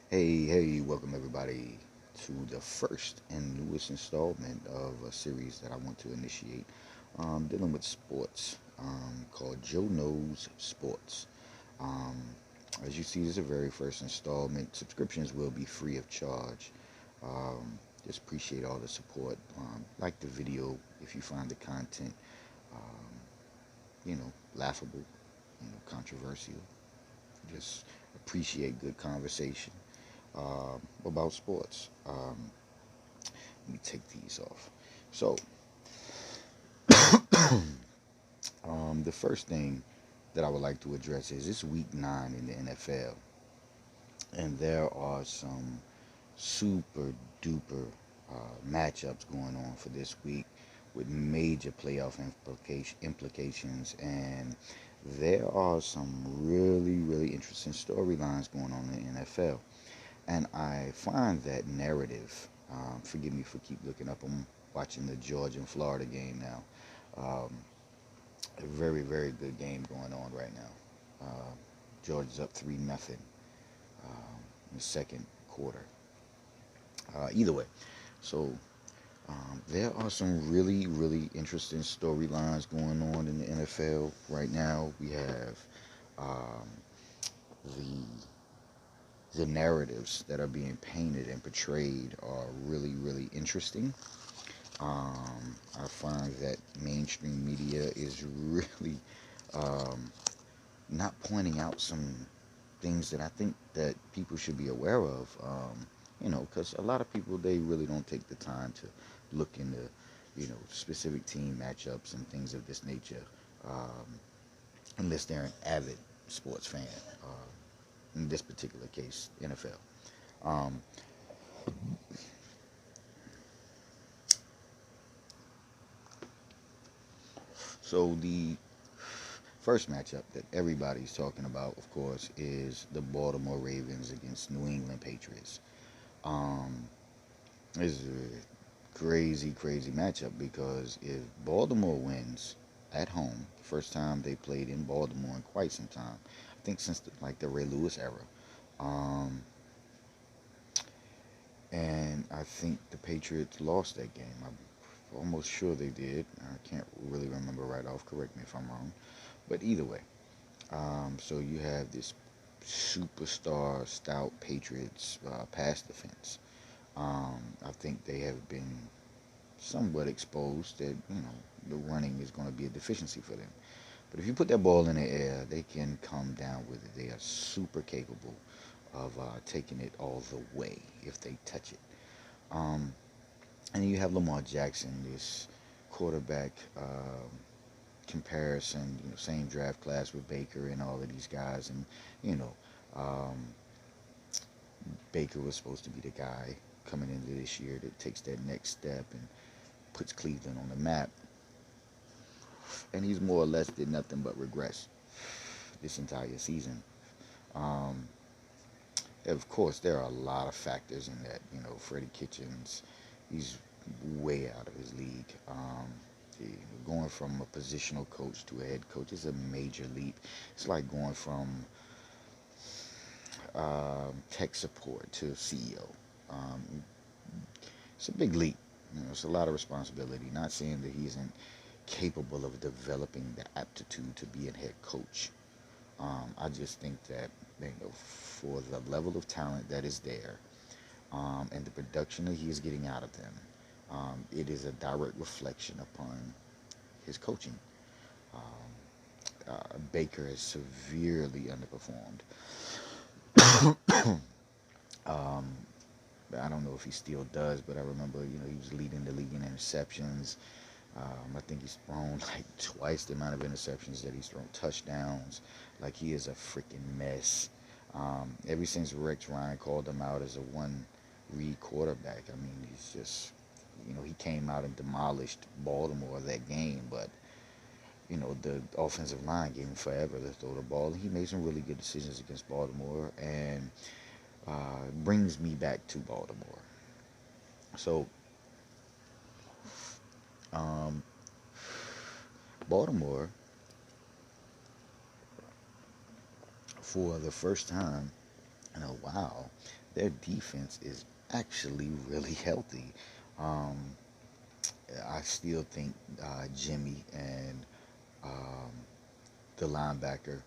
Hey, welcome everybody to the first and newest installment of a series that I want to initiate dealing with sports called Joe Knows Sports. Um, as you see, this is the very first installment. Subscriptions will be free of charge. Um, just appreciate all the support. Like the video if you find the content, um, laughable, controversial. Just appreciate good conversation about sports. Let me take these off. So, the first thing that I would like to address is it's week 9 in the NFL, and there are some super duper matchups going on for this week with major playoff implications, and there are some really interesting storylines going on in the NFL. And I find that narrative. Forgive me for keep looking up. I'm watching the Georgia and Florida game now. Um, a very good game going on right now. Georgia's up 3-0 in the second quarter. Either way, so there are some really interesting storylines going on in the NFL right now. We have um, the narratives that are being painted and portrayed are really interesting. I find that mainstream media is really um, not pointing out some things that I think that people should be aware of. Because a lot of people they really don't take the time to look into, specific team matchups and things of this nature, um, unless they're an avid sports fan. In this particular case, NFL. Um, so the first matchup that everybody's talking about, of course, is the Baltimore Ravens against New England Patriots. Um, it's a crazy matchup because if Baltimore wins at home, first time they played in Baltimore in quite some time, I think since the Ray Lewis era, um, and I think the Patriots lost that game. I'm almost sure they did. I can't really remember right off. Correct me if I'm wrong. But either way, so you have this superstar, stout Patriots pass defense. I think they have been somewhat exposed that the running is going to be a deficiency for them. But if you put that ball in the air, they can come down with it. They are super capable of taking it all the way if they touch it. Um, and then you have Lamar Jackson, this quarterback comparison, same draft class with Baker and all of these guys, and you know, um, Baker was supposed to be the guy coming into this year that takes that next step and puts Cleveland on the map, and he's more or less did nothing but regress this entire season. Um, of course, there are a lot of factors in that. Freddie Kitchens, he's way out of his league. Going from a positional coach to a head coach is a major leap. It's like going from tech support to CEO. Um, it's a big leap. It's a lot of responsibility. Not saying that he isn't capable of developing the aptitude to be a head coach. I just think that for the level of talent that is there, and the production that he is getting out of them, it is a direct reflection upon his coaching. Baker has severely underperformed. um, I don't know if he still does, but I remember, he was leading the league in interceptions. I think he's thrown like twice the amount of interceptions that he's thrown touchdowns. Like he is a freaking mess. Ever since Rex Ryan called him out as a one-read quarterback, I mean, he's just, he came out and demolished Baltimore that game, but the offensive line gave him forever to throw the ball. He made some really good decisions against Baltimore, and brings me back to Baltimore. So, um, Baltimore, for the first time, And wow, their defense is actually really healthy. Um, I still think Jimmy and um, the linebacker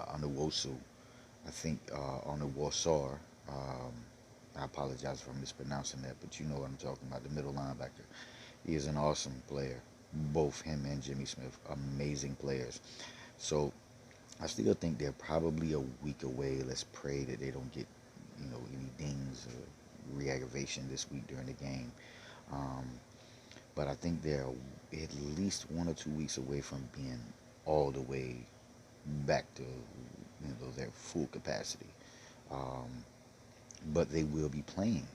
on the Wosu, I think on the Wasar, I apologize if I'm mispronouncing that, but you know what I'm talking about, the middle linebacker. He is an awesome player. Both him and Jimmy Smith, amazing players. So I still think they're probably a week away. Let's pray that they don't get, any dings or re-aggravation this week during the game. Um, but I think they're at least 1 or 2 weeks away from being all the way back to, their full capacity. Um, but they will be playing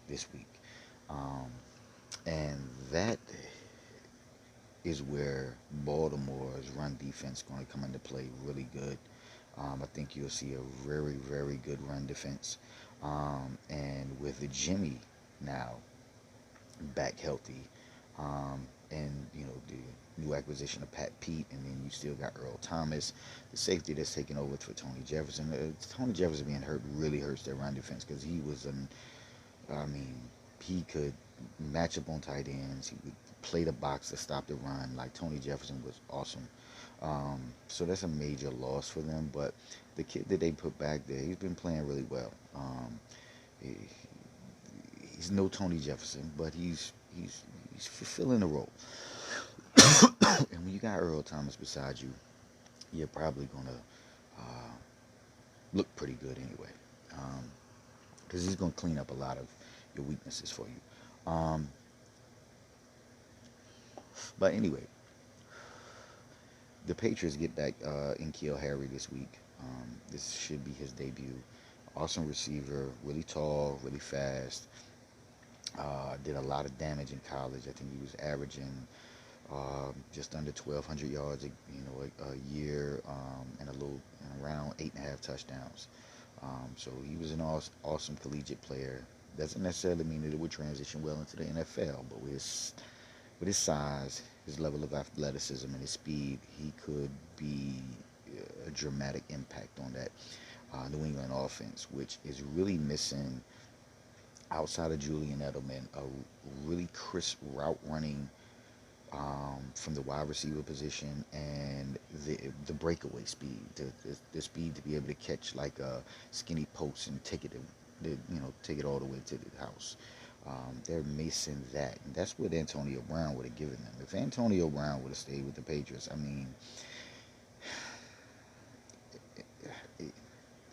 this week, um, and that is where Baltimore's run defense going to come into play really good. I think you'll see a very, very good run defense. And with the Jimmy now back healthy, and the new acquisition of Pat Pete, and then you still got Earl Thomas, the safety that's taking over for Tony Jefferson. Tony Jefferson being hurt really hurts their run defense because I mean, he could match up on tight ends. He would play the box to stop the run. Like Tony Jefferson was awesome. So that's a major loss for them. But the kid that they put back there, he's been playing really well. He, he's no Tony Jefferson, but he's fulfilling the role. And when you got Earl Thomas beside you, you're probably gonna uh, look pretty good anyway, because he's gonna clean up a lot of your weaknesses for you. But anyway, the Patriots get back N'Keal Harry this week. This should be his debut. Awesome receiver, really tall, really fast. Did a lot of damage in college. I think he was averaging just under 1,200 yards, a year, and around 8.5 touchdowns. So he was an awesome collegiate player. Doesn't necessarily mean that it would transition well into the NFL, but with his size, his level of athleticism, and his speed, he could be a dramatic impact on that New England offense, which is really missing, outside of Julian Edelman, a really crisp route running from the wide receiver position, and the breakaway speed, the speed to be able to catch like a skinny post and take it all the way to the house. They're missing that, and that's what Antonio Brown would have given them. If Antonio Brown would have stayed with the Patriots, I mean, it,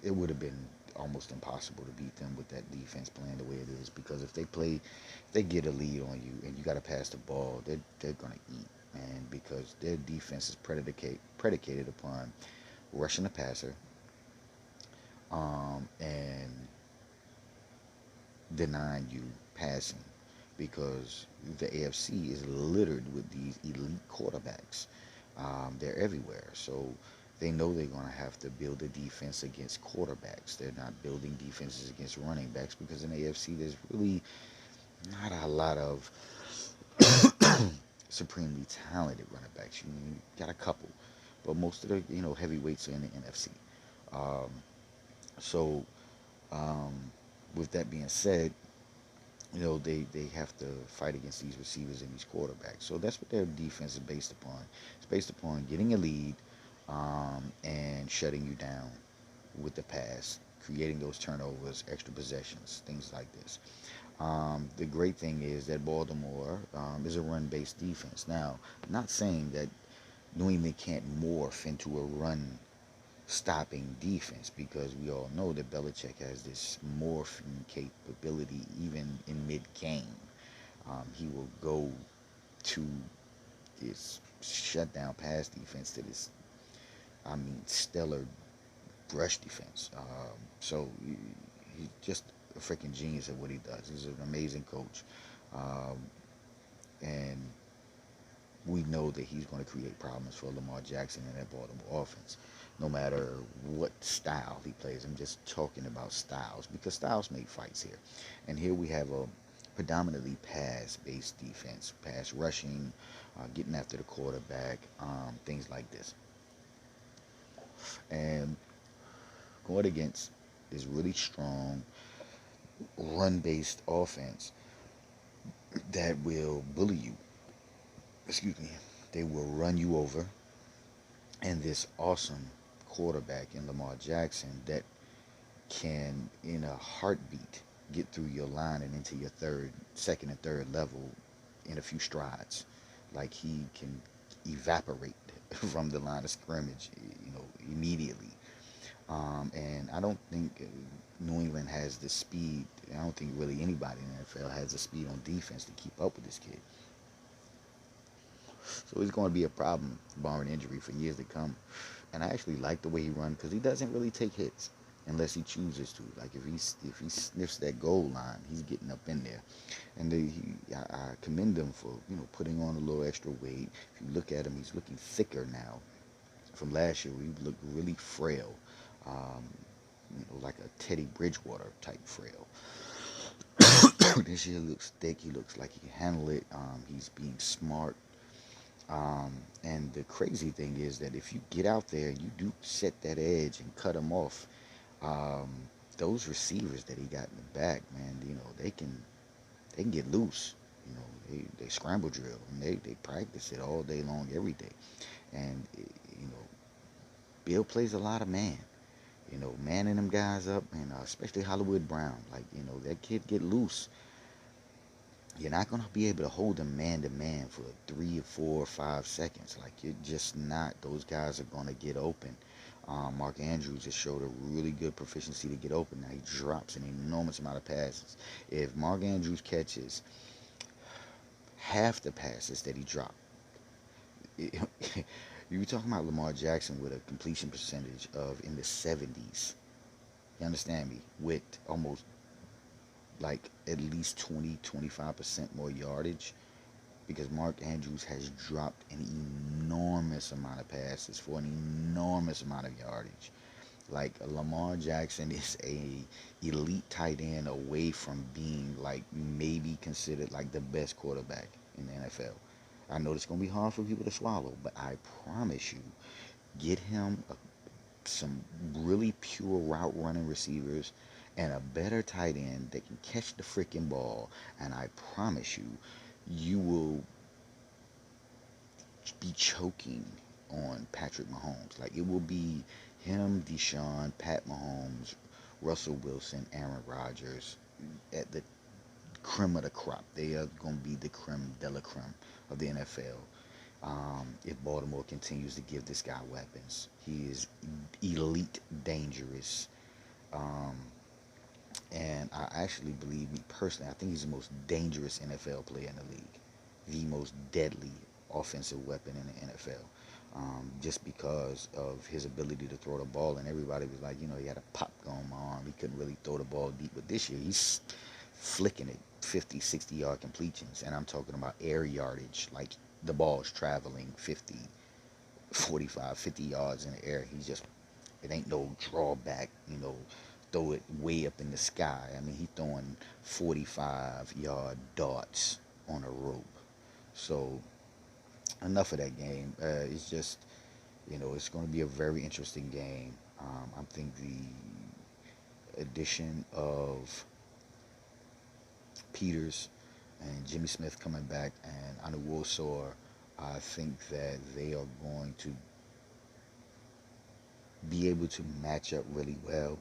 it would have been almost impossible to beat them with that defense playing the way it is. Because if they get a lead on you and you got to pass the ball, they're gonna eat, and because their defense is predicated upon rushing the passer, and denying you passing, because the AFC is littered with these elite quarterbacks. They're everywhere. So they know they're going to have to build a defense against quarterbacks. They're not building defenses against running backs because in the AFC there's really not a lot of supremely talented running backs. You got a couple, but most of the heavyweights are in the NFC. Um, so um, with that being said, they have to fight against these receivers and these quarterbacks. So that's what their defense is based upon. It's based upon getting a lead, and shutting you down with the pass, creating those turnovers, extra possessions, things like this. The great thing is that Baltimore is a run-based defense. Now, not saying that New England can't morph into a run stopping defense, because we all know that Belichick has this morphing capability even in mid-game. He will go to this shutdown pass defense to this, stellar rush defense. So he's just a freaking genius at what he does. He's an amazing coach. Um, and we know that he's going to create problems for Lamar Jackson and that Baltimore offense, no matter what style he plays. I'm just talking about styles, because styles make fights here. And here we have a predominantly pass-based defense, pass rushing, getting after the quarterback, things like this. And going against this really strong run-based offense that will bully you. Excuse me. They will run you over, and this awesome quarterback in Lamar Jackson that can, in a heartbeat, get through your line and into your second and third level in a few strides. Like he can evaporate from the line of scrimmage, immediately. And I don't think New England has the speed. I don't think really anybody in the NFL has the speed on defense to keep up with this kid. So he's going to be a problem, barring injury, for years to come. And I actually like the way he runs because he doesn't really take hits unless he chooses to. Like if he sniffs that goal line, he's getting up in there. And I commend him for putting on a little extra weight. If you look at him, he's looking thicker now. From last year, he looked really frail, um, like a Teddy Bridgewater type frail. This year looks thick. He looks like he can handle it. He's being smart. And the crazy thing is that if you get out there and you do set that edge and cut him off, um, those receivers that he got in the back, man, they can get loose. They scramble drill and they practice it all day long, every day. And Bill plays a lot of man. Manning them guys up, and especially Hollywood Brown. Like that kid get loose. You're not going to be able to hold them man to man for 3 or 4 or 5 seconds. Like, you're just not. Those guys are going to get open. Mark Andrews just showed a really good proficiency to get open. Now, he drops an enormous amount of passes. If Mark Andrews catches half the passes that he dropped, you were talking about Lamar Jackson with a completion percentage of in the 70s. You understand me? With almost like at least 20-25% more yardage, because Mark Andrews has dropped an enormous amount of passes for an enormous amount of yardage. Like Lamar Jackson is a elite tight end away from being like maybe considered like the best quarterback in the NFL. I know it's going to be hard for people to swallow, but I promise you, get him some really pure route running receivers and a better tight end that can catch the freaking ball, and I promise you, you will be choking on Patrick Mahomes. Like, it will be him, Deshaun, Pat Mahomes, Russell Wilson, Aaron Rodgers at the creme of the crop. They are going to be the creme de la creme of the NFL. If Baltimore continues to give this guy weapons, he is elite dangerous. Um, and I actually believe, me personally, I think he's the most dangerous NFL player in the league, the most deadly offensive weapon in the NFL. Just because of his ability to throw the ball, and everybody was like, he had a pop going on. He couldn't really throw the ball deep, but this year he's flicking it 50, 60-yard completions, and I'm talking about air yardage, like the ball's traveling 50, 45, 50 yards in the air. It ain't no drawback, throw it way up in the sky. I mean, he's throwing 45-yard darts on a rope. So, enough of that game. It's just, it's going to be a very interesting game. I think the addition of Peters and Jimmy Smith coming back and Anu, I think that they are going to be able to match up really well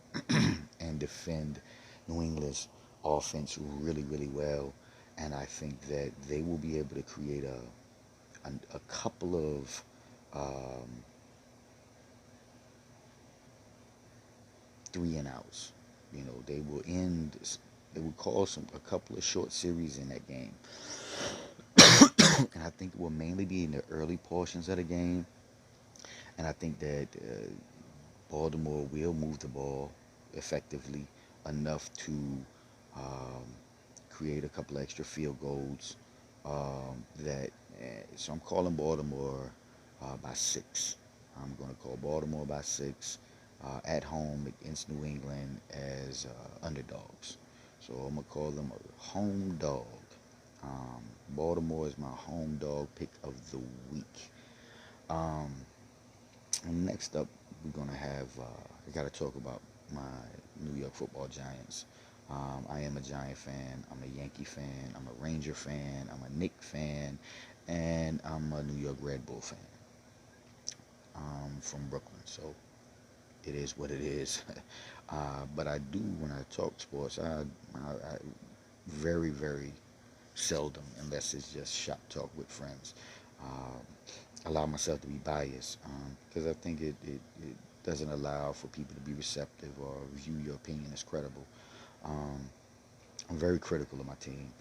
and defend New England's offense really, really well. And I think that they will be able to create a couple of three and outs. They will call a couple of short series in that game. And I think it will mainly be in the early portions of the game. And I think that Baltimore will move the ball effectively enough to um, create a couple of extra field goals. So I'm calling Baltimore by 6. I'm going to call Baltimore by 6 at home against New England as underdogs. So I'm going to call them a home dog. Baltimore is my home dog pick of the week. And next up, we're going to have, I got to talk about my New York Football Giants. I am a Giant fan. I'm a Yankee fan. I'm a Ranger fan. I'm a Knick fan, and I'm a New York Red Bull fan. From Brooklyn, so it is what it is. But I do, when I talk sports, I very, very seldom, unless it's just shop talk with friends, allow myself to be biased, because I think it doesn't allow for people to be receptive or view your opinion as credible. Um, I'm very critical of my team,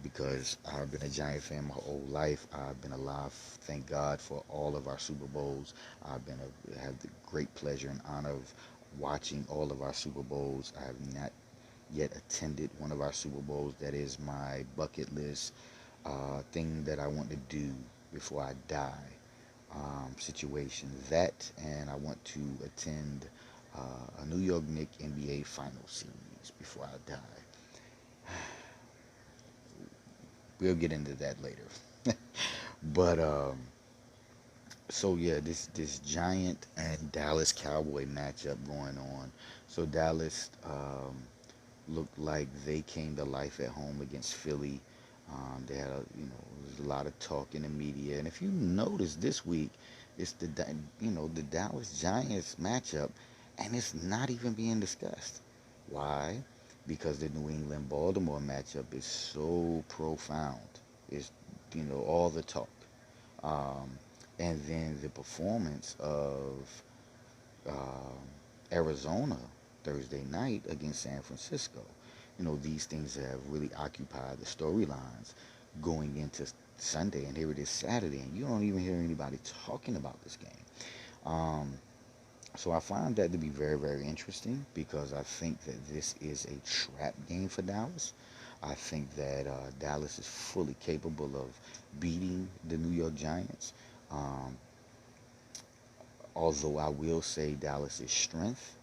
because I've been a Giant fan my whole life. I've been alive, thank God, for all of our Super Bowls. Have the great pleasure and honor of watching all of our Super Bowls. I have not yet attended one of our Super Bowls. That is my bucket list thing that I want to do before I die. Situation that, and I want to attend a New York Knicks NBA Finals series before I die. We'll get into that later. But so yeah, this Giant and Dallas Cowboy matchup going on. So Dallas looked like they came to life at home against Philly. They had there was a lot of talk in the media, and if you notice this week, it's the Dallas Giants matchup, and it's not even being discussed. Why? Because the New England Baltimore matchup is so profound. It's all the talk, um, and then the performance of um, Arizona Thursday night against San Francisco. These things have really occupied the storylines going into Sunday, and here it is Saturday, and you don't even hear anybody talking about this game. Um, so I find that to be very, very interesting because I think that this is a trap game for Dallas. I think that Dallas is fully capable of beating the New York Giants. Um, Although I will say Dallas's strength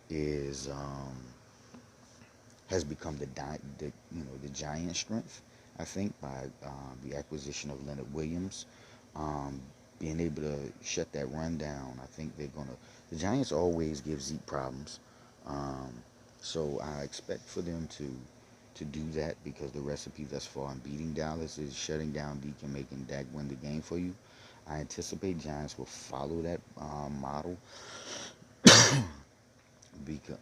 is has become the Giant strength. I think by the acquisition of Leonard Williams, um, being able to shut that run down. I think they're gonna. The Giants always give Zeke problems, um, so I expect for them to do that because the recipe thus far in beating Dallas is shutting down Deke and making Dak win the game for you. I anticipate Giants will follow that model because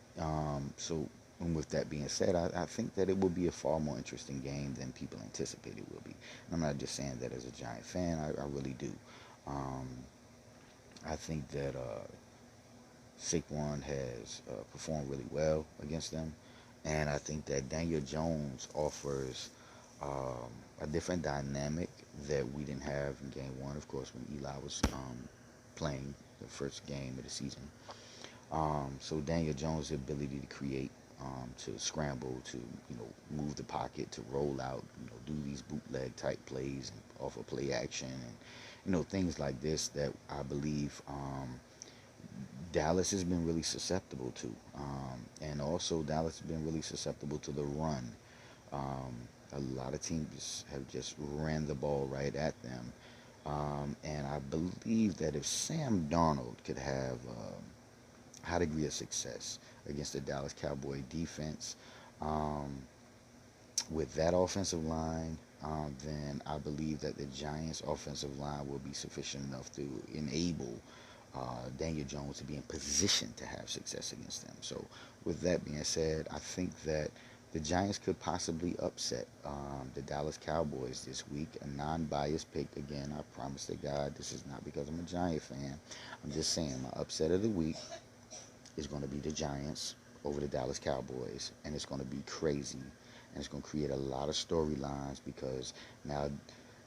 and with that being said, I think that it will be a far more interesting game than people anticipate it will be. And I'm not just saying that as a Giant fan. I really do. Um, I think that Saquon has performed really well against them, and I think that Daniel Jones offers um, a different dynamic that we didn't have in Game One. Of course, when Eli was playing the first game of the season. So Daniel Jones' ability to create, to scramble, to move the pocket, to roll out, do these bootleg type plays and offer play action, and things like this that I believe Dallas has been really susceptible to, and also Dallas has been really susceptible to the run. Um, a lot of teams have just ran the ball right at them, and I believe that if Sam Darnold could have high degree of success against the Dallas Cowboy defense. Um, with that offensive line, then I believe that the Giants' offensive line will be sufficient enough to enable Daniel Jones to be in position to have success against them. So, with that being said, I think that the Giants could possibly upset the Dallas Cowboys this week. A non-biased pick again. I promise to God, this is not because I'm a Giant fan. I'm just saying my upset of the week is going to be the Giants over the Dallas Cowboys, and it's going to be crazy, and it's going to create a lot of storylines because now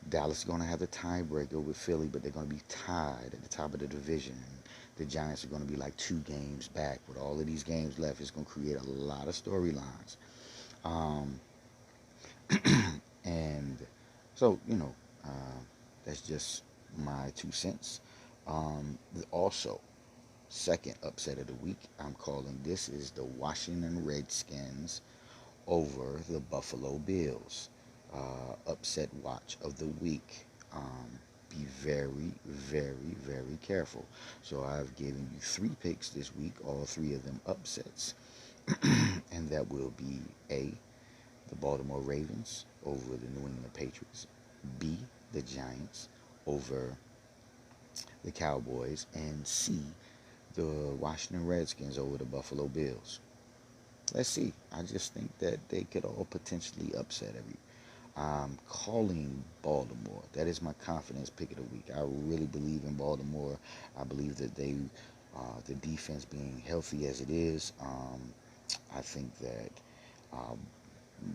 Dallas is going to have the tiebreaker with Philly, but they're going to be tied at the top of the division. The Giants are going to be like 2 games back with all of these games left. It's going to create a lot of storylines, um, and so that's just my 2 cents. Also, second upset of the week, I'm calling this is the Washington Redskins over the Buffalo Bills. Upset watch of the week. Be very, very, very careful. So I've given you 3 picks this week, all 3 of them upsets. And that will be A, the Baltimore Ravens over the New England Patriots, B, the Giants over the Cowboys, and C, the Washington Redskins over the Buffalo Bills. Let's see. I just think that they could all potentially upset every. I'm calling Baltimore. That is my confidence pick of the week. I really believe in Baltimore. I believe that the defense being healthy as it is, I think that um,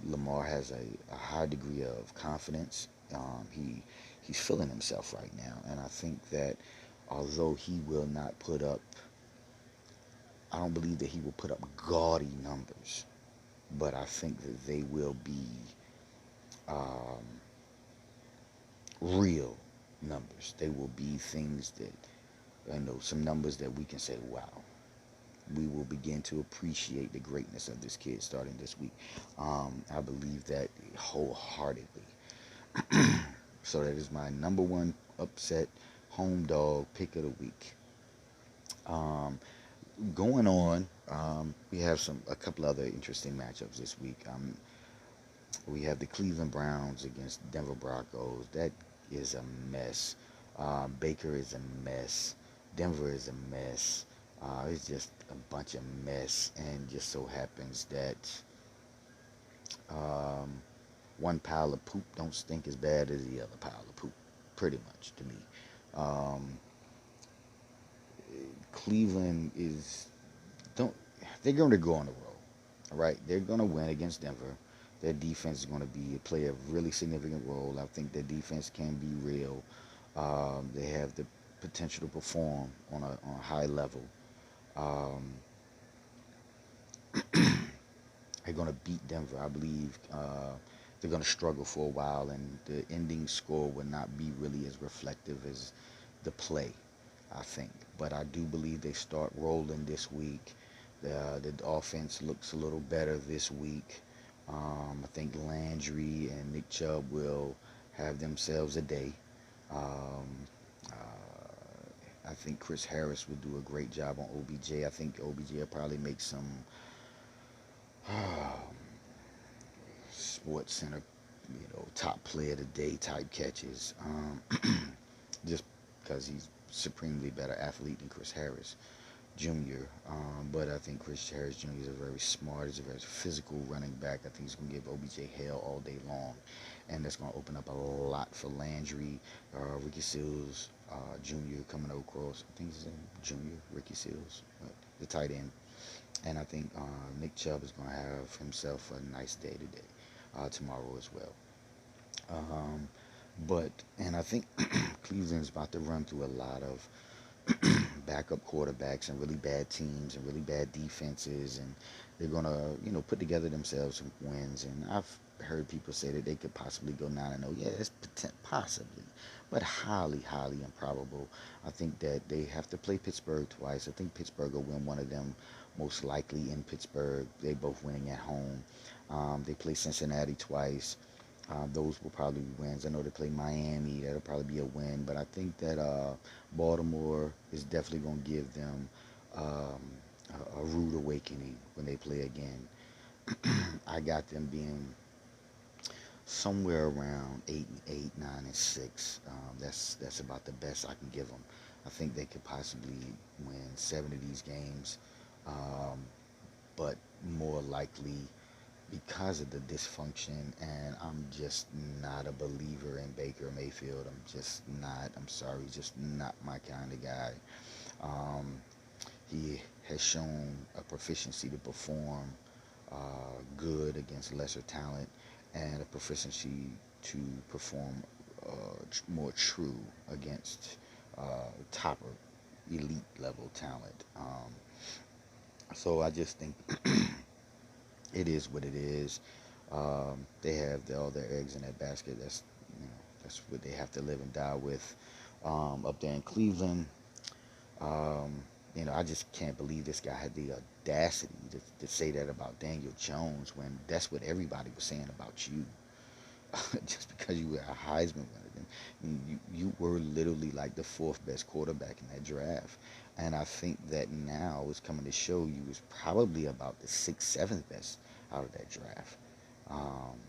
Lamar has a high degree of confidence. He's feeling himself right now, and I think that although he will not put up, I don't believe that he will put up gaudy numbers, but I think that they will be um, real numbers. They will be things that some numbers that we can say, wow. We will begin to appreciate the greatness of this kid starting this week. I believe that wholeheartedly. So that is my number one upset home dog pick of the week. Um, Going on, we have a couple other interesting matchups this week. We have the Cleveland Browns against Denver Broncos. That is a mess. Baker is a mess. Denver is a mess. It's just a bunch of mess, and just so happens that um, one pile of poop don't stink as bad as the other pile of poop, pretty much to me. Um, Cleveland is don't they're going to go on the roll, all right? They're going to win against Denver. Their defense is going to play a really significant role. I think their defense can be real. They have the potential to perform on a high level. Um, they're going to beat Denver. I believe they're going to struggle for a while, and the ending score will not be really as reflective as the play, I think. But I do believe they start rolling this week. The offense looks a little better this week. I think Landry and Nick Chubb will have themselves a day. Um, I think Chris Harris will do a great job on OBJ. I think OBJ will probably make some sports center, top player of the day type catches, just because he's supremely better athlete than Chris Harris Jr. But I think Chris Harris Jr. is a very smart, he's a very physical running back. I think he's going to give OBJ hell all day long, and that's going to open up a lot for Landry, Ricky Seals Jr. coming across. I think his name Junior Ricky Seals, the tight end. And I think Nick Chubb is going to have himself a nice day today, tomorrow as well. Um, and I think Cleveland's about to run through a lot of backup quarterbacks and really bad teams and really bad defenses, and they're gonna put together themselves some wins. And I've heard people say that they could possibly go 9-0. Yeah, it's possibly, but highly, highly improbable. I think that they have to play Pittsburgh twice. I think Pittsburgh will win one of them, most likely in Pittsburgh. They both winning at home. They play Cincinnati twice. Those will probably be wins. I know they play Miami. That'll probably be a win. But I think that Baltimore is definitely going to give them um, a rude awakening when they play again. I got them being somewhere around 8-8, 9-6. That's about the best I can give them. I think they could possibly win 7 of these games, um, but more likely because of the dysfunction, and I'm just not a believer in Baker Mayfield. I'm just not. I'm sorry, just not my kind of guy. Um, he has shown a proficiency to perform good against lesser talent, and a proficiency to perform more true against top elite level talent. So I just think it is what it is. They have all their eggs in that basket. That's what they have to live and die with. Up there in Cleveland, um, I just can't believe this guy had the audacity to say that about Daniel Jones when that's what everybody was saying about you. Just because you were a Heisman winner, you were literally like the fourth best quarterback in that draft. And I think that now is coming to show you is probably about the sixth, seventh best out of that draft. Um,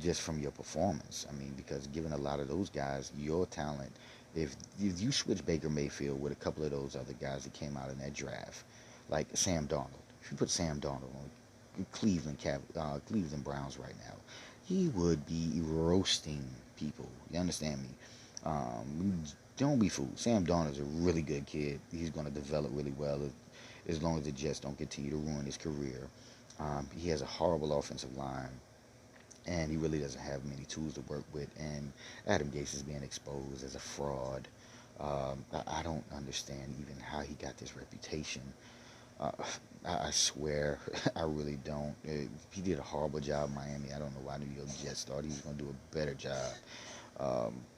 just from your performance. I mean, because given a lot of those guys, your talent, if you switch Baker Mayfield with a couple of those other guys that came out in that draft, like Sam Darnold, if you put Sam Darnold on Cleveland Browns right now, he would be roasting people. You understand me? Um, don't be fooled. Sam Darnold is a really good kid. He's going to develop really well as long as the Jets don't continue to ruin his career. He has a horrible offensive line, and he really doesn't have many tools to work with. And Adam Gase is being exposed as a fraud. I don't understand even how he got this reputation. Uh, I swear, I really don't. He did a horrible job in Miami. I don't know why New York Jets thought he was going to do a better job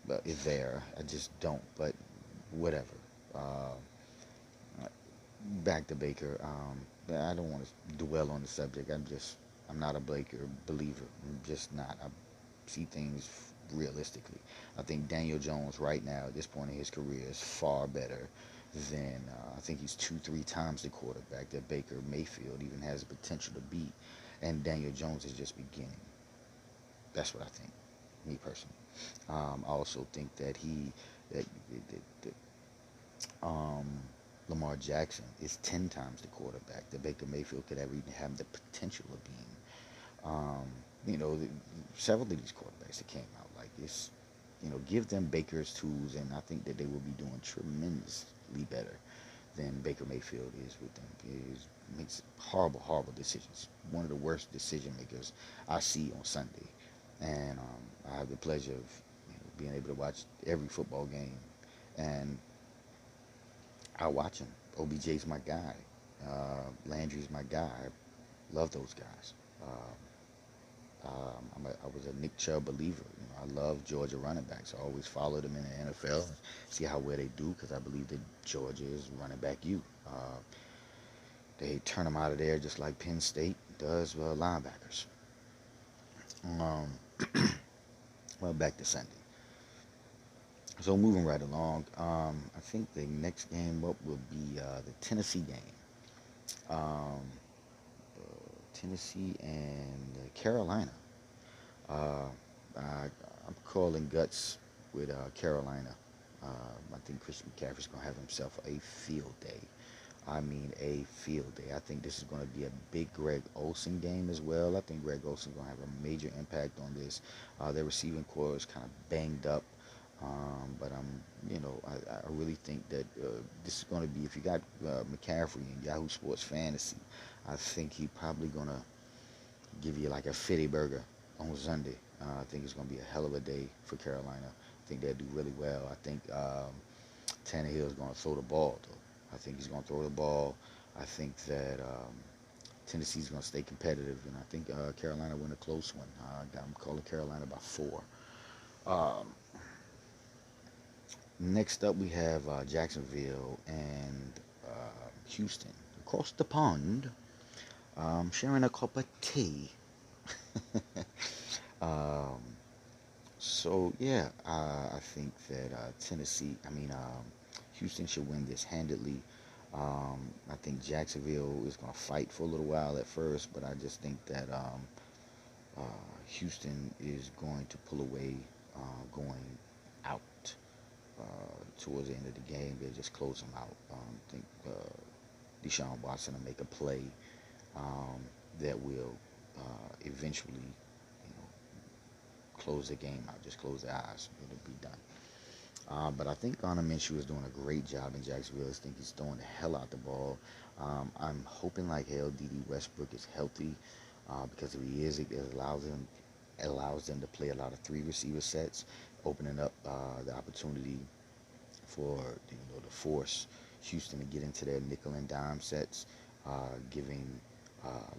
but there. I just don't. But whatever. Back to Baker. I don't want to dwell on the subject. I'm not a Baker believer. I'm just not. I see things realistically. I think Daniel Jones right now at this point in his career is far better than I think he's two, three times the quarterback that Baker Mayfield even has the potential to beat, and Daniel Jones is just beginning. That's what I think, me personally. I also think that that um, Lamar Jackson is 10 times the quarterback that Baker Mayfield could ever even have the potential of being. Um, you know, several of these quarterbacks that came out like this, give them Baker's tools, and I think that they will be doing tremendously better than Baker Mayfield is with them. Makes horrible, horrible decisions. One of the worst decision makers I see on Sunday, and I have the pleasure of being able to watch every football game, and I watch him. OBJ's my guy. Landry's my guy. I love those guys. I was a Nick Chubb believer. I love Georgia running backs. I always follow them in the NFL and see how well they do because I believe that Georgia is running back you. They turn them out of there just like Penn State does linebackers. Um, well, back to Sunday. So moving right along, I think the next game up will be the Tennessee game. Um, Tennessee and Carolina. Uh, I, I'm calling guts with Carolina. I think Christian McCaffrey's going to have himself a field day. I mean, a field day. I think this is going to be a big Greg Olsen game as well. I think Greg Olsen's going to have a major impact on this. Their receiving core is kind of banged up. But I really think that this is going to be, if you got McCaffrey in Yahoo Sports Fantasy, I think he's probably going to give you like a fitty burger on Sunday. I think it's going to be a hell of a day for Carolina. I think they'll do really well. I think Tannehill is going to throw the ball, though. I think he's going to throw the ball. I think that Tennessee's going to stay competitive, and I think Carolina win a close one. I'm calling Carolina by 4. Um, Next up, we have Jacksonville and Houston. Across the pond, sharing a cup of tea. um, so yeah, I think that Houston should win this handedly. I think Jacksonville is going to fight for a little while at first, but I just think that uh, Houston is going to pull away, going out towards the end of the game. They just close them out. I think Deshaun Watson will make a play um, that will eventually, close the game out. Just close the eyes. It'll be done. But I think Garner Minshew is doing a great job in Jacksonville. I think he's throwing the hell out the ball. I'm hoping like hell D.D. Westbrook is healthy because if he is, it allows them to play a lot of three receiver sets, opening up the opportunity for to force Houston to get into their nickel and dime sets, giving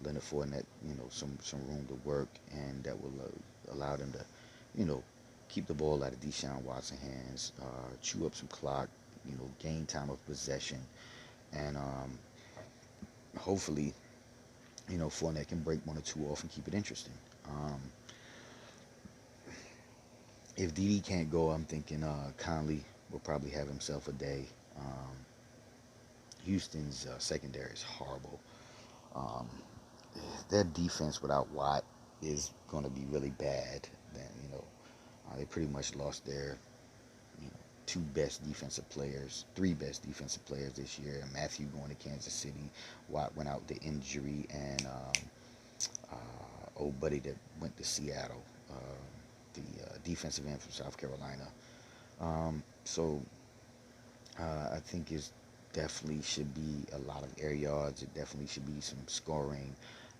Leonard Fournette some room to work, and that will allow them to keep the ball out of Deshaun Watson's hands, chew up some clock, gain time of possession, and hopefully Fournette can break one or two off and keep it interesting. Um, if DD can't go, I'm thinking Conley will probably have himself a day. Houston's secondary is horrible. Um, their defense without Watt is going to be really bad. Then they pretty much lost their you know two best defensive players, three best defensive players this year. Matthew going to Kansas City, Watt went out to injury, and old buddy that went to Seattle, the defensive end from South Carolina. So I think it definitely should be a lot of air yards. It definitely should be some scoring.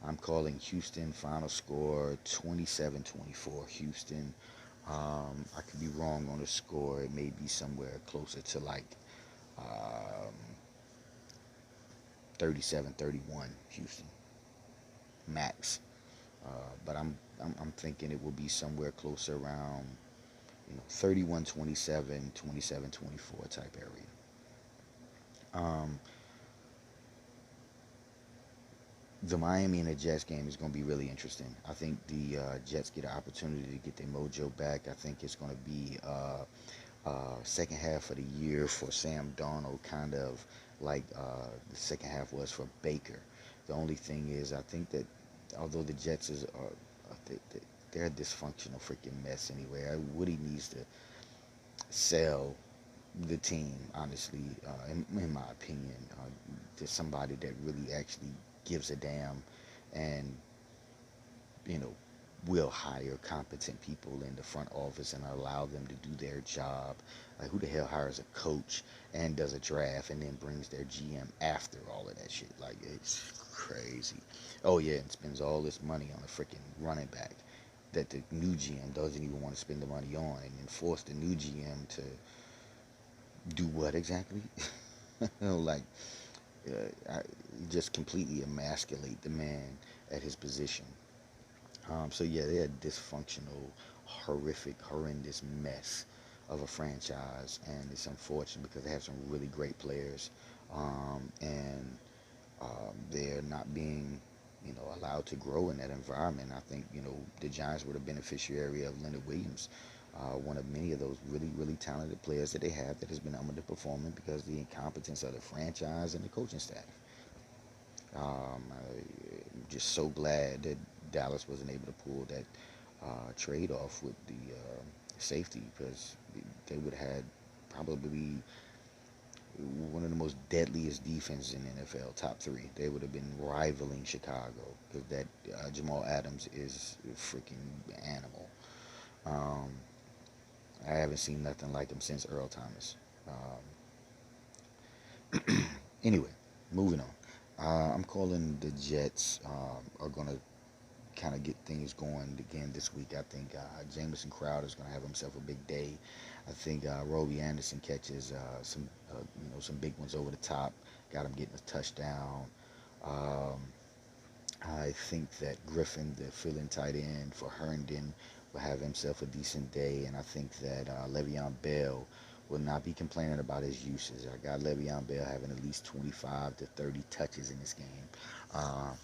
I'm calling Houston final score 27-24 Houston. I could be wrong on the score. It may be somewhere closer to like um, 37-31 Houston max. But I'm thinking it will be somewhere closer around 31-27, 27-24 type area. Um, the Miami and the Jets game is going to be really interesting. I think the Jets get an opportunity to get their mojo back. I think it's going to be second half of the year for Sam Darnold, kind of like the second half was for Baker. The only thing is, I think that although the Jets they're a dysfunctional freaking mess anyway. Woody needs to sell the team, honestly, in my opinion, to somebody that really actually gives a damn and, you know, will hire competent people in the front office and allow them to do their job. Like, who the hell hires a coach and does a draft and then brings their GM after all of that shit? Like, it's crazy. Oh, yeah, and spends all this money on a freaking running back that the new GM doesn't even want to spend the money on, and then force the new GM to do what exactly? Like, I just completely emasculate the man at his position. So yeah, they're a dysfunctional, horrific, horrendous mess of a franchise, and it's unfortunate because they have some really great players, and they're not being, allowed to grow in that environment. I think the Giants were the beneficiary of Leonard Williams, one of many of those really, really talented players that they have that has been underperforming because of the incompetence of the franchise and the coaching staff. I'm just so glad that Dallas wasn't able to pull that trade off with the safety because they would have had probably one of the most deadliest defenses in the NFL, top three. They would have been rivaling Chicago because that Jamal Adams is a freaking animal. Um, I haven't seen nothing like him since Earl Thomas. Anyway, moving on. I'm calling the Jets are going to kind of get things going again this week. I think Jamison Crowder is going to have himself a big day. I think Roby Anderson catches some big ones over the top. Got him getting a touchdown. Um, I think that Griffin, the filling tight end for Herndon, will have himself a decent day, and I think that Le'Veon Bell will not be complaining about his uses. I got Le'Veon Bell having at least 25 to 30 touches in this game. Um,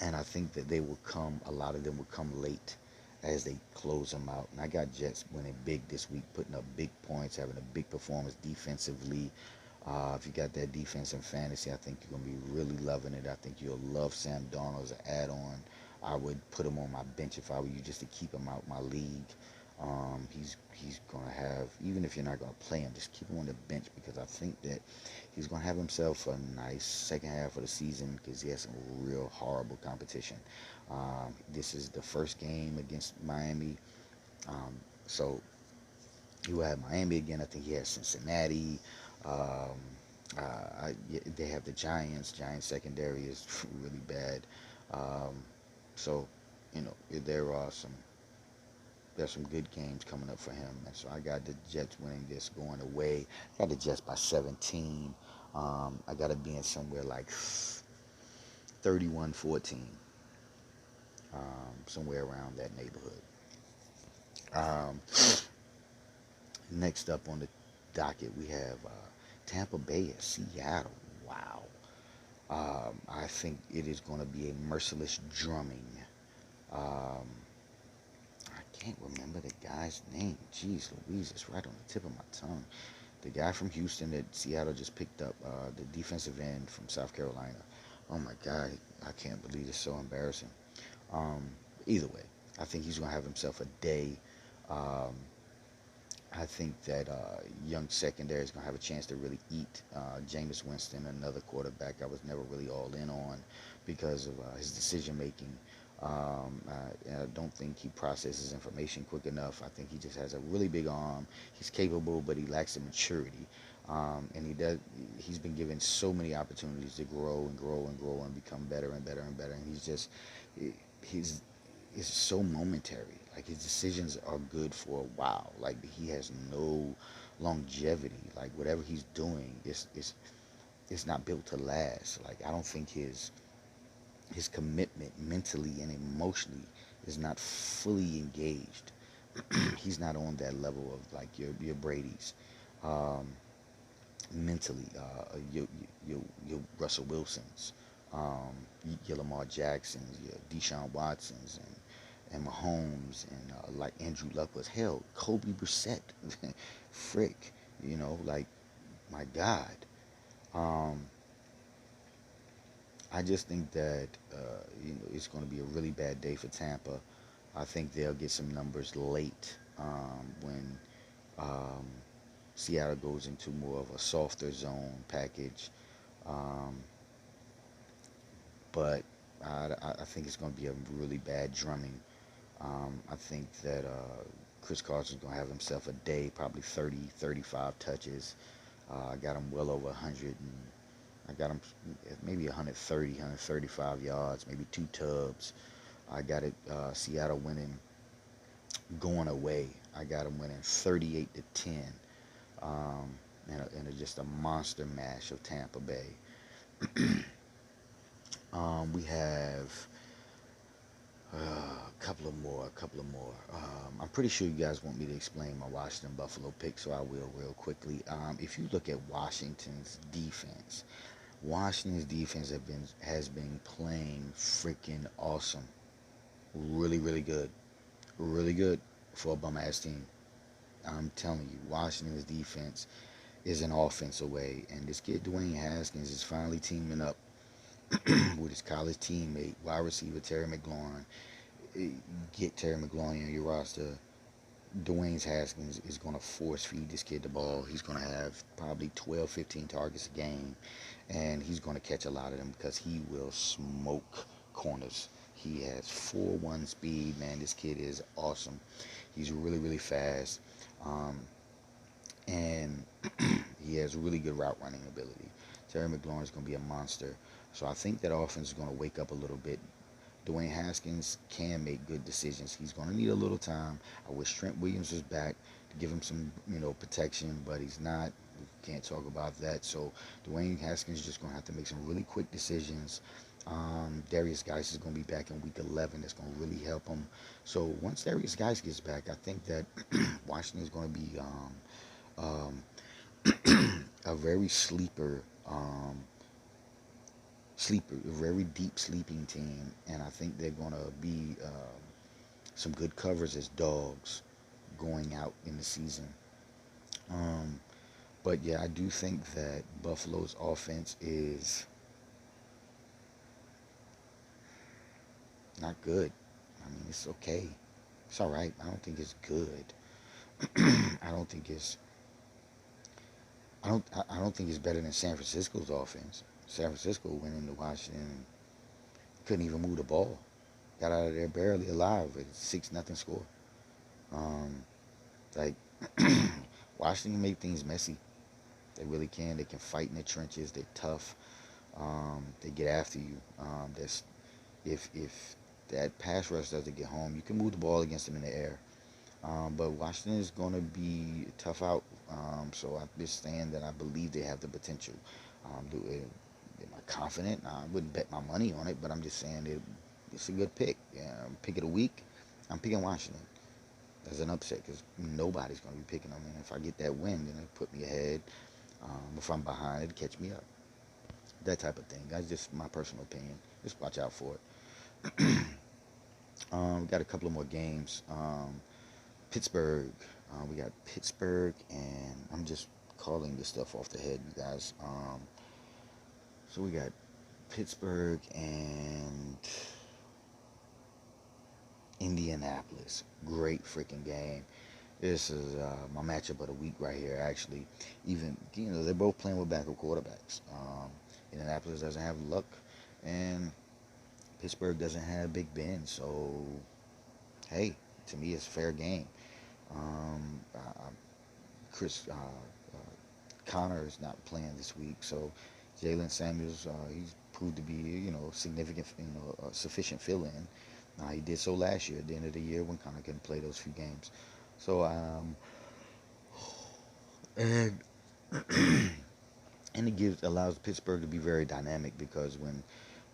and I think that a lot of them will come late as they close them out. And I got Jets winning big this week, putting up big points, having a big performance defensively. If you got that defense in fantasy, I think you're going to be really loving it. I think you'll love Sam Darnold as an add-on. I would put him on my bench if I were you, just to keep him out my league. He's going to have, even if you're not going to play him, just keep him on the bench because I think that he's going to have himself a nice second half of the season because he has some real horrible competition. This is the first game against Miami. Um, so he will have Miami again. I think he has Cincinnati. Um, they have the Giants. Giants secondary is really bad. Um, so, there are there's some good games coming up for him. And so I got the Jets winning this going away. I got the Jets by 17. I got it being somewhere like 31-14, somewhere around that neighborhood. Um, Next up on the docket, we have Tampa Bay at Seattle. Wow. I think it is going to be a merciless drumming. Um, I can't remember the guy's name. Jeez Louise, it's right on the tip of my tongue. The guy from Houston that Seattle just picked up, the defensive end from South Carolina. Oh my God, I can't believe it's so embarrassing. Um, Either way, I think he's going to have himself a day. Um, I think that young secondary is going to have a chance to really eat. Jameis Winston, another quarterback I was never really all in on because of his decision making. I don't think he processes information quick enough. I think he just has a really big arm. He's capable, but he lacks the maturity. And he's been given so many opportunities to grow and grow and grow and become better and better and better. And he's it's so momentary. Like his decisions are good for a while. Like he has no longevity. Like whatever he's doing, it's not built to last. Like I don't think his commitment mentally and emotionally is not fully engaged. He's not on that level of like your Brady's. Um, Mentally, your Russell Wilsons, um, your Lamar Jacksons, your Deshaun Watsons, and Mahomes, and like Andrew Luck was hell, Kobe Brissett, frick, like my God. Um, I just think that it's going to be a really bad day for Tampa. I think they'll get some numbers late when um, Seattle goes into more of a softer zone package. Um, but I think it's going to be a really bad drumming. I think that Chris Carson's going to have himself a day, probably 30, 35 touches. I got him well over 100, and I got him maybe 130, 135 yards, maybe two tubs. I got it Seattle winning, going away. I got him winning 38 to 10, um, just a monster mash of Tampa Bay. We have a couple of more, a couple of more. I'm pretty sure you guys want me to explain my Washington Buffalo pick, so I will real quickly. If you look at Washington's defense has been playing freaking awesome, really really good, really good for a bum ass team. I'm telling you, Washington's defense is an offense away, and this kid Dwayne Haskins is finally teaming up with his college teammate, wide receiver Terry McLaurin. Get Terry McLaurin on your roster. Dwayne Haskins is going to force feed this kid the ball. He's going to have probably 12, 15 targets a game, and he's going to catch a lot of them because he will smoke corners. He has 4.1 speed, man. This kid is awesome. He's really, really fast, and he has really good route running ability. Terry McLaurin is going to be a monster. So I think that offense is going to wake up a little bit. Dwayne Haskins can make good decisions. He's going to need a little time. I wish Trent Williams was back to give him some, protection, but he's not. We can't talk about that. So Dwayne Haskins is just going to have to make some really quick decisions. Darius Geis is going to be back in week 11. That's going to really help him. So once Darius Geis gets back, I think that Washington is going to be a very a very deep sleeping team, and I think they're going to be some good covers as dogs going out in the season. Um, but yeah, I do think that Buffalo's offense is not good. I mean, it's okay. It's all right. I don't think it's good. I don't think it's I don't think it's better than San Francisco's offense. San Francisco went into Washington and couldn't even move the ball. Got out of there barely alive with a 6-0 score. Um, like Washington can make things messy. They really can. They can fight in the trenches. They're tough. They get after you. If that pass rush doesn't get home, you can move the ball against them in the air. But Washington is going to be tough out. So I'm just saying that I believe they have the potential. Am I confident? I wouldn't bet my money on it, but I'm just saying it's a good pick. Yeah, pick of the week. I'm picking Washington as an upset because nobody's going to be picking them. And if I get that win, then it put me ahead. If I'm behind, it catch me up. That type of thing. That's just my personal opinion. Just watch out for it. We got a couple of more games. Pittsburgh. We got Pittsburgh, and I'm just calling this stuff off the head, you guys. So we got Pittsburgh and Indianapolis. Great freaking game. This is my matchup of the week right here. Actually, even they're both playing with backup quarterbacks. Indianapolis doesn't have Luck, and Pittsburgh doesn't have Big Ben. So hey, to me, it's fair game. Um, I, I, Chris Connor is not playing this week, so Jalen Samuels he's proved to be significant, sufficient fill-in. He did so last year at the end of the year when Connor couldn't play those few games. So and and it allows Pittsburgh to be very dynamic because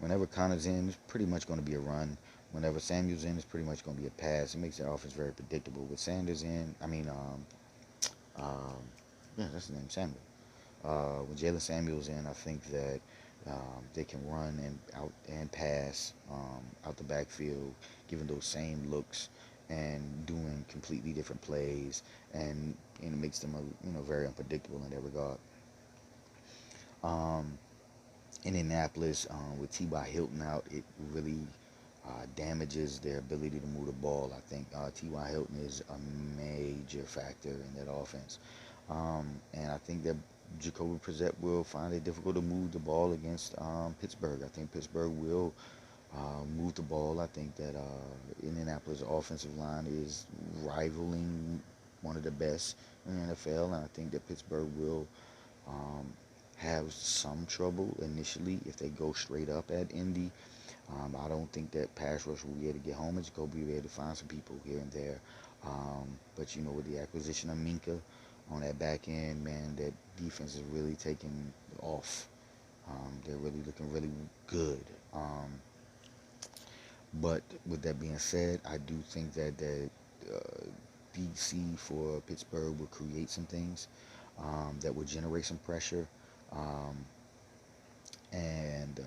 whenever Connor's in, it's pretty much going to be a run. Whenever Samuel's in, it's pretty much going to be a pass. It makes their offense very predictable. With Sanders in, um, yeah, that's the name, Samuel. With Jalen Samuels in, I think that they can run and out and pass out the backfield, giving those same looks and doing completely different plays, and it makes them very unpredictable in that regard. Um, Indianapolis with T.Y. Hilton out, it really damages their ability to move the ball. I think T.Y. Hilton is a major factor in that offense. And I think that Jacoby Brissett will find it difficult to move the ball against Pittsburgh. I think Pittsburgh will move the ball. I think that Indianapolis' offensive line is rivaling one of the best in the NFL, and I think that Pittsburgh will um, have some trouble initially if they go straight up at Indy. I don't think that pass rush will be able to get home. It's going to be able to find some people here and there. But with the acquisition of Minka on that back end, man, that defense is really taking off. They're really looking really good. But with that being said, I do think that DC for Pittsburgh will create some things that will generate some pressure. Um, and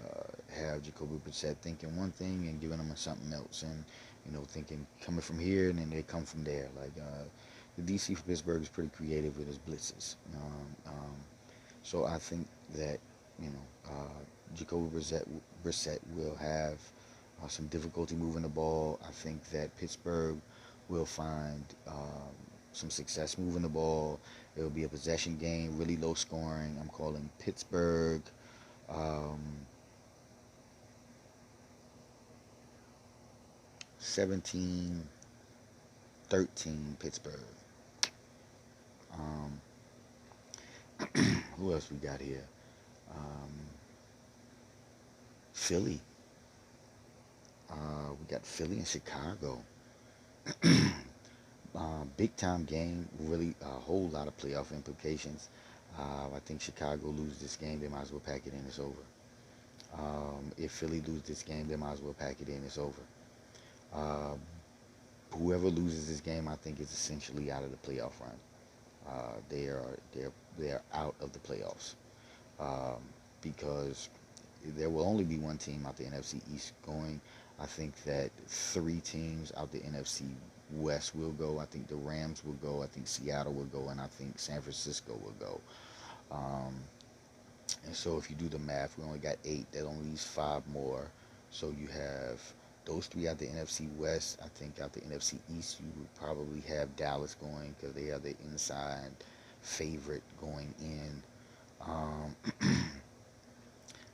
have Jacoby Brissett thinking one thing and giving them something else, and thinking coming from here and then they come from there. Like the DC for Pittsburgh is pretty creative with his blitzes. So I think that Jacoby Brissett will have some difficulty moving the ball. I think that Pittsburgh will find some success moving the ball. It will be a possession game, really low scoring. I'm calling Pittsburgh. Um, 17-13 Pittsburgh. Um, who else we got here? Um, Philly. We got Philly and Chicago. Big time game. Really a whole lot of playoff implications. I think Chicago loses this game, they might as well pack it in. It's over. If Philly loses this game, they might as well pack it in. It's over. Uh, Whoever loses this game, I think, is essentially out of the playoff run. They are out of the playoffs um, because there will only be one team out the NFC East going. I think that three teams out the NFC West will go. I think the Rams will go. I think Seattle will go, and I think San Francisco will go. Um, and so if you do the math, we only got eight. That only leaves five more. So you have those three out the NFC West. I think out the NFC East, you would probably have Dallas going because they are the inside favorite going in. I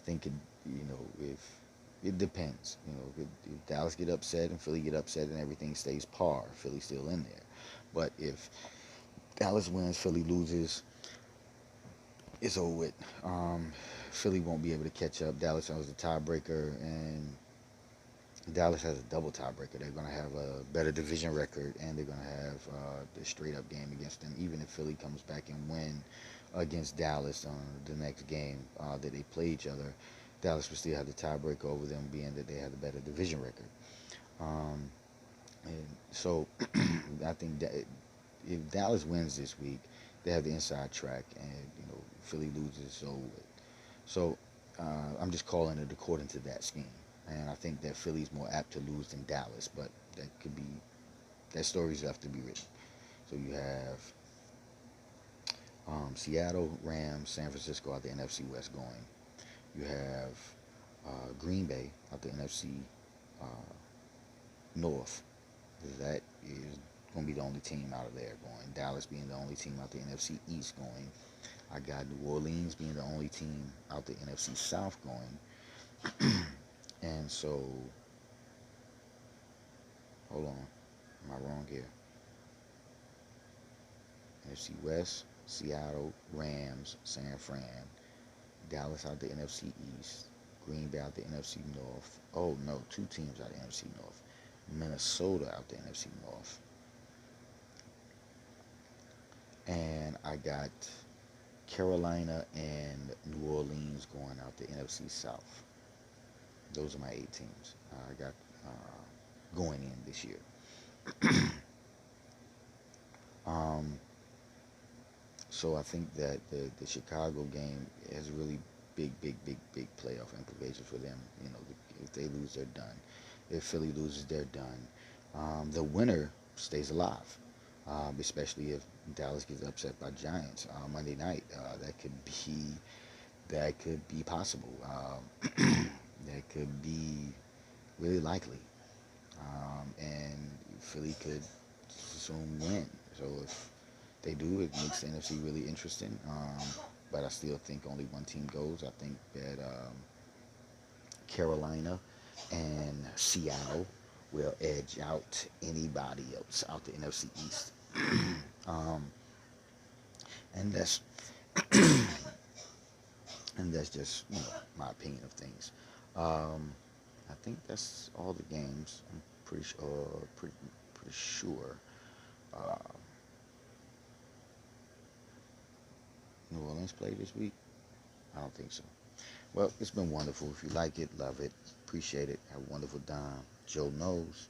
think if it depends, if Dallas get upset and Philly get upset and everything stays par, Philly's still in there. But if Dallas wins, Philly loses, it's over with. Philly won't be able to catch up. Dallas owns the tiebreaker, and Dallas has a double tiebreaker. They're going to have a better division record, and they're going to have the straight-up game against them. Even if Philly comes back and win against Dallas on the next game that they play each other, Dallas will still have the tiebreaker over them, being that they have the better division record. Um, and so I think that if Dallas wins this week, they have the inside track, and Philly loses. So I'm just calling it according to that scheme. And I think that Philly's more apt to lose than Dallas, but that story's left to be written. So you have Seattle, Rams, San Francisco out the NFC West going. You have Green Bay out the NFC uh, North. That is going to be the only team out of there going. Dallas being the only team out the NFC East going. I got New Orleans being the only team out the NFC South going. And so, hold on. Am I wrong here? NFC West, Seattle, Rams, San Fran, Dallas out the NFC East, Green Bay out the NFC North. Oh no, two teams out the NFC North. Minnesota out the NFC North. And I got Carolina and New Orleans going out the NFC South. Those are my 8 teams I got going in this year. Um, so I think that the Chicago game has really big playoff implications for them. You know, if they lose, they're done. If Philly loses, they're done. The winner stays alive, especially if Dallas gets upset by Giants Monday night. That could be possible. That could be really likely, and Philly could soon win. So if they do, it makes the NFC really interesting. But I still think only one team goes. I think that Carolina and Seattle will edge out anybody else out the NFC East. um, and that's and that's just my opinion of things. Um, I think that's all the games. I'm pretty sure. Uh, New Orleans played this week. I don't think so. Well, it's been wonderful. If you like it, love it, appreciate it. Have a wonderful time. Joe knows.